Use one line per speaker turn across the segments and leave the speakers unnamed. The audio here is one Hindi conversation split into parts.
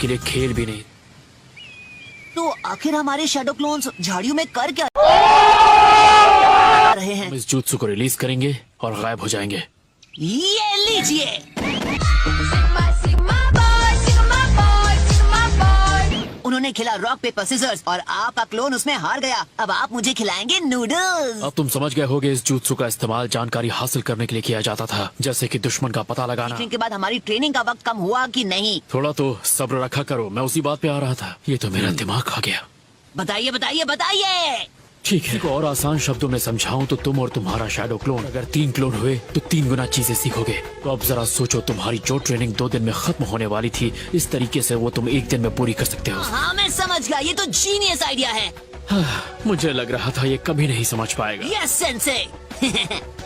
के लिए खेल भी नहीं।
तो आखिर हमारे शैडो क्लोन्स झाड़ियों में कर क्या रहे हैं?
हम इस jutsu को रिलीज करेंगे और गायब हो जाएंगे।
ये लीजिए। उन्होंने खेला रॉक पेपर सिजर्स और आपका क्लोन उसमें हार गया। अब आप मुझे खिलाएंगे नूडल्स।
अब तुम समझ गए होगे इस jutsu का इस्तेमाल जानकारी हासिल करने के लिए किया जाता था, जैसे कि दुश्मन का पता लगाना।
के बाद हमारी ट्रेनिंग का वक्त कम हुआ कि नहीं?
थोड़ा तो सब्र रखा करो, मैं उसी बात पे आ रहा था। ये तो मेरा दिमाग खा गया।
बताइए बताइए बताइए।
ठीक है, और आसान शब्दों में समझाऊं तो तुम और तुम्हारा शैडो क्लोन अगर 3 क्लोन हुए तो 3 गुना चीजें सीखोगे। तो अब जरा सोचो, तुम्हारी जो ट्रेनिंग 2 दिन में खत्म होने वाली थी, इस तरीके से वो तुम 1 दिन में पूरी कर सकते हो।
हाँ मैं समझ गया, ये तो जीनियस आइडिया है।
मुझे लग रहा था ये कभी नहीं समझ पाएगा।
Yes sensei.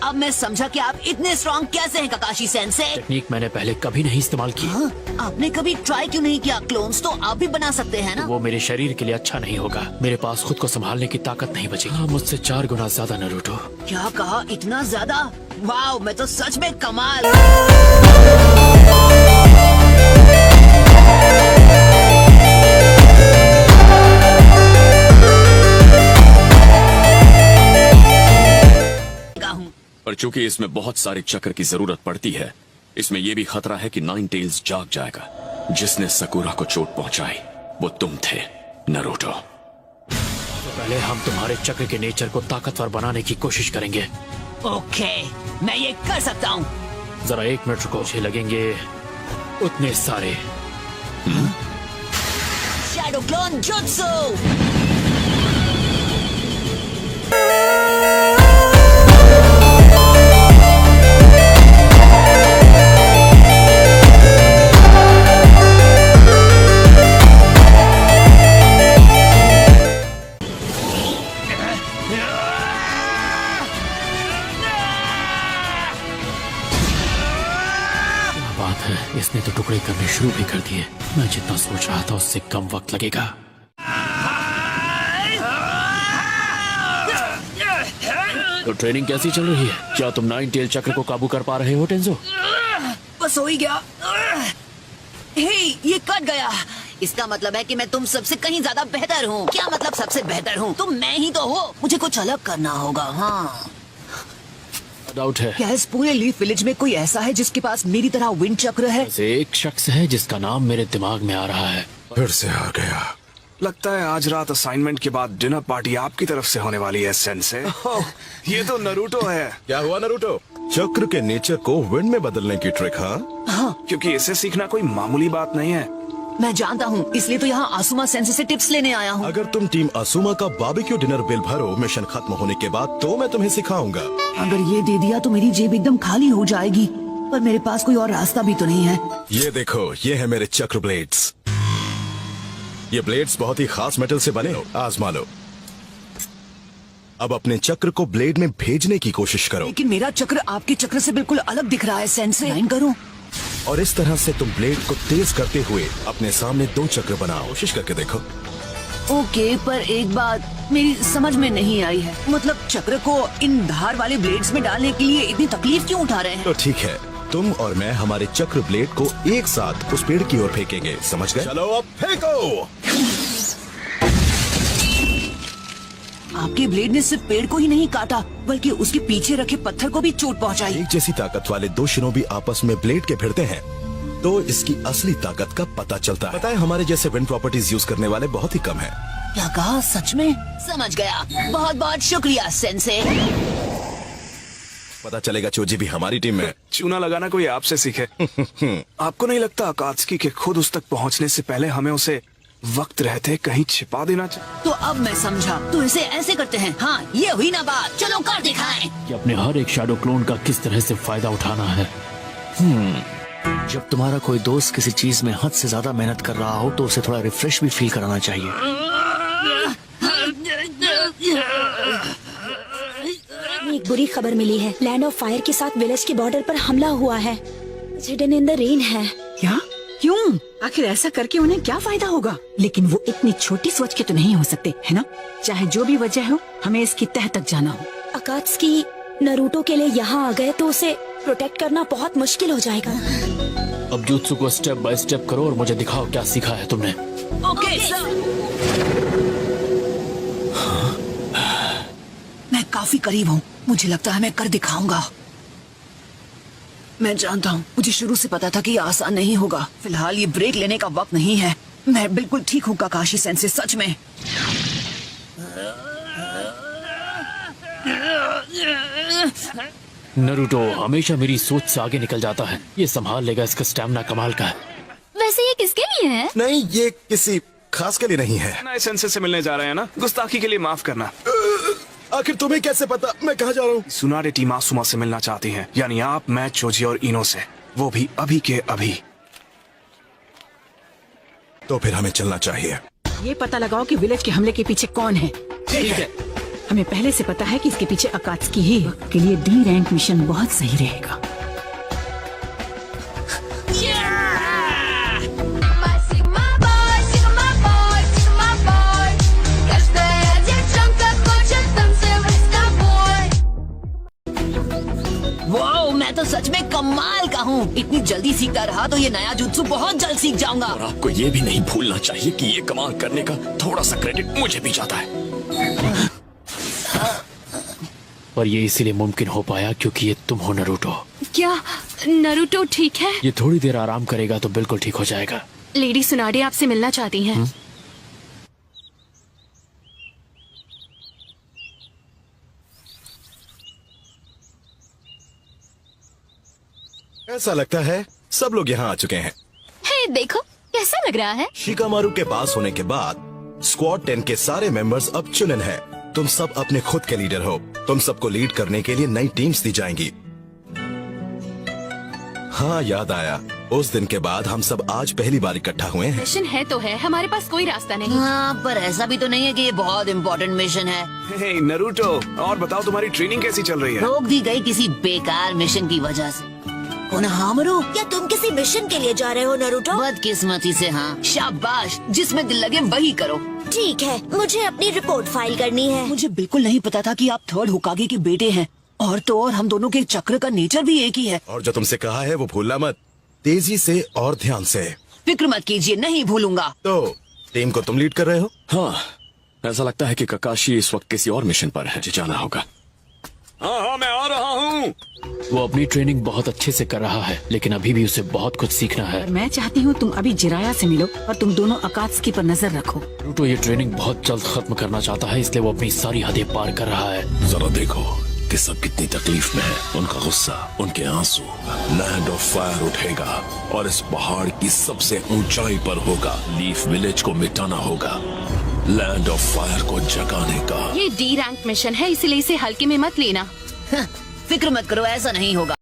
अब मैं समझा कि आप इतने स्ट्रॉन्ग कैसे हैं काकाशी सेंसे।
टेक्निक मैंने पहले कभी नहीं इस्तेमाल की।
हाँ? आपने कभी ट्राई क्यों नहीं किया? क्लोन्स तो आप भी बना सकते हैं ना।
वो मेरे शरीर के लिए अच्छा नहीं होगा। मेरे पास खुद को संभालने की ताकत नहीं बचेगी। हाँ, मुझसे 4 गुना ज्यादा नारुतो।
क्या कहा? इतना ज्यादा? वाह, मैं तो सच में कमाल।
पर चूंकि इसमें बहुत सारे चक्र की जरूरत पड़ती है, इसमें यह भी खतरा है कि नाइन टेल्स जाग जाएगा। जिसने सकुरा को चोट पहुंचाई वो तुम थे नारुतो।
तो पहले हम तुम्हारे चक्र के नेचर को ताकतवर बनाने की कोशिश करेंगे।
ओके, मैं ये कर सकता हूँ।
जरा 1 मिनट रुको, मुझे लगेंगे उतने सारे।
Shadow clone jutsu.
इसने तो टुकड़े करने शुरू भी कर दिए। मैं जितना सोच रहा था उससे कम वक्त लगेगा। तो ट्रेनिंग कैसी चल रही है? क्या तुम 9 टेल चक्र को काबू कर पा रहे हो टेंजो?
बस हो ही गया। हे, ये कट गया। इसका मतलब है कि मैं तुम सबसे कहीं ज्यादा बेहतर हूँ। क्या मतलब सबसे बेहतर हूँ? तुम मैं ही तो हो। मुझे कुछ अलग करना होगा। हाँ,
डाउट है।
क्या इस पूरे लीफ विलेज में कोई ऐसा है जिसके पास मेरी तरह विंड चक्र है?
एक शख्स है जिसका नाम मेरे दिमाग में आ रहा है।
फिर से आ गया। लगता है आज रात असाइनमेंट के बाद डिनर पार्टी आपकी तरफ से होने वाली है सेंसे। ये तो नारुतो है।
क्या हुआ नारुतो? चक्र के नेचर को विंड में बदलने की ट्रिक?
हाँ,
क्योंकि इसे सीखना कोई मामूली बात नहीं है।
मैं जानता हूँ, इसलिए तो यहाँ आसुमा सेंसे से टिप्स लेने आया हूँ।
अगर तुम टीम असुमा का बारबेक्यू डिनर बिल भरो मिशन खत्म होने के बाद, तो मैं तुम्हें सिखाऊंगा।
अगर ये दे दिया तो मेरी जेब एकदम खाली हो जाएगी, पर मेरे पास कोई और रास्ता भी तो नहीं है।
ये देखो, ये है मेरे चक्र ब्लेड्स। ये ब्लेड्स बहुत ही खास मेटल से बने, आजमा लो। अब अपने चक्र को ब्लेड में भेजने की कोशिश करो।
लेकिन मेरा चक्र आपके चक्र से बिल्कुल अलग दिख रहा है सेंसे। लाइन करूं?
और इस तरह से तुम ब्लेड को तेज करते हुए अपने सामने 2 चक्र बनाओ। कोशिश करके देखो।
ओके, पर एक बात मेरी समझ में नहीं आई है। मतलब चक्र को इन धार वाले ब्लेड्स में डालने के लिए इतनी तकलीफ क्यों उठा रहे हैं?
तो ठीक है, तुम और मैं हमारे चक्र ब्लेड को एक साथ उस पेड़ की ओर फेंकेंगे, समझ गए? चलो अब फेंको।
आपके ब्लेड ने सिर्फ पेड़ को ही नहीं काटा, बल्कि उसके पीछे रखे पत्थर को भी चोट पहुंचाई।
एक जैसी ताकत वाले 2 शिनोबी आपस में ब्लेड के भिड़ते हैं तो इसकी असली ताकत का पता चलता है। पता है, हमारे जैसे विंड प्रॉपर्टीज यूज करने वाले बहुत ही कम हैं।
क्या कहा? सच में? समझ गया। बहुत बहुत शुक्रिया सेंसे।
पता चलेगा चोजी भी हमारी टीम में।
चूना लगाना कोई आपसे सीखे। आपको नहीं लगता अकात्सुकी के खुद उस तक पहुंचने से पहले हमें उसे वक्त रहते कहीं छिपा देना चाहिए?
तो अब मैं समझा। तो इसे ऐसे करते हैं। हाँ, ये हुई ना बात। चलो कर दिखाएं।
कि अपने हर एक शैडो क्लोन का किस तरह से फायदा उठाना है। जब तुम्हारा कोई दोस्त किसी चीज में हद से ज्यादा मेहनत कर रहा हो तो उसे थोड़ा रिफ्रेश भी फील कराना चाहिए।
एक बुरी खबर मिली है। लैंड ऑफ फायर के साथ विलेज के बॉर्डर पर हमला हुआ है। हिडन इन द रेन है।
क्या? क्यों? आखिर ऐसा करके उन्हें क्या फायदा होगा? लेकिन वो इतनी छोटी सोच के तो नहीं हो सकते, है ना? चाहे जो भी वजह हो, हमें इसकी तह तक जाना हो।
अकात्सुकी नारुतो के लिए यहाँ आ गए तो उसे प्रोटेक्ट करना बहुत मुश्किल हो जाएगा।
अब jutsu को स्टेप बाय स्टेप करो और मुझे दिखाओ क्या सीखा है तुमने।
Okay sir. मैं काफी करीब हूँ, मुझे लगता है मैं कर दिखाऊंगा। मैं जानता हूँ, मुझे शुरू से पता था कि ये आसान नहीं होगा। फिलहाल ये ब्रेक लेने का वक्त नहीं है। मैं बिल्कुल ठीक हूँ काकाशी सेंसे, सच में।
नरूटो हमेशा मेरी सोच से आगे निकल जाता है। ये संभाल लेगा, इसका स्टैमिना कमाल का है।
वैसे ये किसके लिए है?
नहीं, ये किसी खास के लिए नहीं है।
नए सेंसे से मिलने जा रहे हैं ना, गुस्ताखी के लिए माफ करना।
आखिर तुम्हें कैसे पता मैं कहाँ जा रहा हूँ?
सुनारे टीमासुमा से मिलना चाहती हैं, यानी आप, मैं, चोजी और इनो से, वो भी अभी के अभी।
तो फिर हमें चलना चाहिए।
ये पता लगाओ कि विलेज के हमले के पीछे कौन है।
ठीक है।
हमें पहले से पता है कि इसके पीछे अकात्सुकी ही है। के लिए डी रैंक मिशन बहुत सही रहेगा।
Sigma boy, Sigma boy, Sigma boy. Каждая девчонка хочет танцевать с тобой.
Wow, मैं तो सच में कमाल का हूँ। इतनी जल्दी सीखता रहा तो ये नया जुत्सु बहुत जल्द सीख जाऊंगा।
और आपको ये भी नहीं भूलना चाहिए कि ये कमाल करने का थोड़ा सा क्रेडिट मुझे भी जाता है।
और ये इसीलिए मुमकिन हो पाया क्योंकि ये तुम हो नरूटो।
क्या नरूटो ठीक है?
ये थोड़ी देर आराम करेगा तो बिल्कुल ठीक हो जाएगा।
लेडी सुनाडे आपसे मिलना चाहती हैं।
ऐसा लगता है सब लोग यहाँ आ चुके हैं।
हे, देखो कैसा लग रहा है?
शिकामारू के पास होने के बाद स्क्वाड 10 के सारे मेंबर्स अब चुनिन हैं। तुम सब अपने खुद के लीडर हो। तुम सबको लीड करने के लिए नई टीम्स दी जाएंगी। हाँ, याद आया, उस दिन के बाद हम सब आज पहली बार इकट्ठा हुए हैं।
मिशन है तो है, हमारे पास कोई रास्ता नहीं।
हाँ, पर ऐसा भी तो नहीं है कि ये बहुत इम्पोर्टेंट मिशन है।
हे नरूटो, और बताओ तुम्हारी ट्रेनिंग कैसी चल रही है?
रोक दी गई किसी बेकार मिशन की वजह से। कोनोहामारू,
क्या तुम किसी मिशन के लिए जा रहे हो नरूटो?
बदकिस्मती से हाँ। शाबाश, जिसमें दिल लगे वही करो।
ठीक है, मुझे अपनी रिपोर्ट फाइल करनी है।
मुझे बिल्कुल नहीं पता था कि आप थर्ड होकागे के बेटे हैं। और तो और हम दोनों के चक्र का नेचर भी एक ही है।
और जो तुमसे कहा है वो भूलना मत। तेजी से और ध्यान से।
फिक्र मत कीजिए, नहीं भूलूंगा।
तो टीम को तुम लीड कर रहे हो?
हाँ, ऐसा लगता है कि ककाशी इस वक्त किसी और मिशन पर है। मुझे जाना होगा। हाँ, मैं आ रहा हूँ।
वो अपनी ट्रेनिंग बहुत अच्छे से कर रहा है, लेकिन अभी भी उसे बहुत कुछ सीखना है।
और मैं चाहती हूँ तुम अभी जिराया से मिलो और तुम दोनों अकात्सुकी पर नजर रखो।
नरूटो ये ट्रेनिंग बहुत जल्द खत्म करना चाहता है, इसलिए वो अपनी सारी हदें पार कर रहा है।
जरा देखो कि सब कितनी तकलीफ में है। उनका गुस्सा, उनके आंसू। लैंड ऑफ फायर उठेगा और इस पहाड़ की सबसे ऊंचाई पर होगा। लीफ विलेज को मिटाना होगा, लैंड ऑफ फायर को जगाने का।
ये डी रैंक मिशन है, इसलिए इसे हल्के में मत लेना।
फिक्र मत करो, ऐसा नहीं होगा।